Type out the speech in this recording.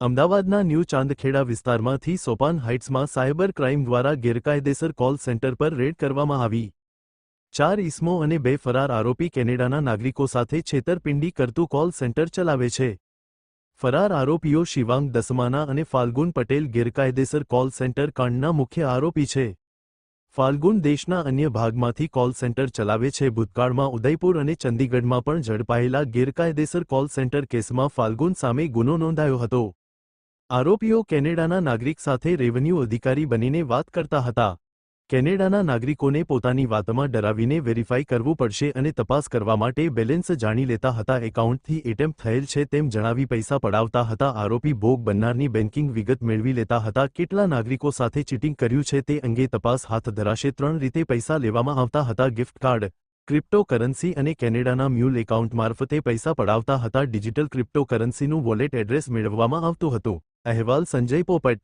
અમદાવાદના ન્યૂ ચાંદખેડા વિસ્તારમાંથી સોપાન હાઇટ્સમાં cyber crime દ્વારા ગેરકાયદેસર કોલ સેન્ટર પર રેડ કરવામાં આવી। 4 ઇસમો અને 2 ફરાર આરોપી કેનેડાના નાગરિકો સાથે છેતરપિંડી કરતું કોલ સેન્ટર ચલાવે છે। ફરાર આરોપીઓ શિવાંગ દસમાના અને ફાલ્ગુન પટેલ ગેરકાયદેસર કોલ સેન્ટર કાંડના મુખ્ય આરોપી છે। ફાલ્ગુન દેશના અન્ય ભાગમાંથી કોલ સેન્ટર ચલાવે છે। ભૂતકાળમાં ઉદયપુર અને ચંદીગઢમાં પણ ઝડપાયેલા ગેરકાયદેસર કોલ સેન્ટર કેસમાં ફાલ્ગુન સામે ગુનો નોંધાયો હતો। આરોપીઓ કેનેડાના નાગરિક સાથે રેવન્યુ અધિકારી બનીને વાત કરતા હતા। કેનેડાના નાગરિકોને પોતાની વાતમાં ડરાવીને વેરીફાઈ કરવું પડશે અને તપાસ કરવા માટે બેલેન્સ જાણી લેતા હતા। એકાઉન્ટથી એટેમ્પ થયેલ છે તેમ જણાવી પૈસા પડાવતા હતા। આરોપી ભોગ બનનારની બેન્કિંગ વિગત મેળવી લેતા હતા। કેટલા નાગરિકો સાથે ચીટિંગ કર્યું છે તે અંગે તપાસ હાથ ધરાશે। 3 રીતે પૈસા લેવામાં આવતા હતા: ગિફ્ટ કાર્ડ, ક્રિપ્ટોકરન્સી અને કેનેડાના મ્યુલ એકાઉન્ટ મારફતે પૈસા પડાવતા હતા। ડિજિટલ ક્રિપ્ટોકરન્સીનું વોલેટ એડ્રેસ મેળવવામાં આવતું હતું। અહેવાલ સંજય પોપટ।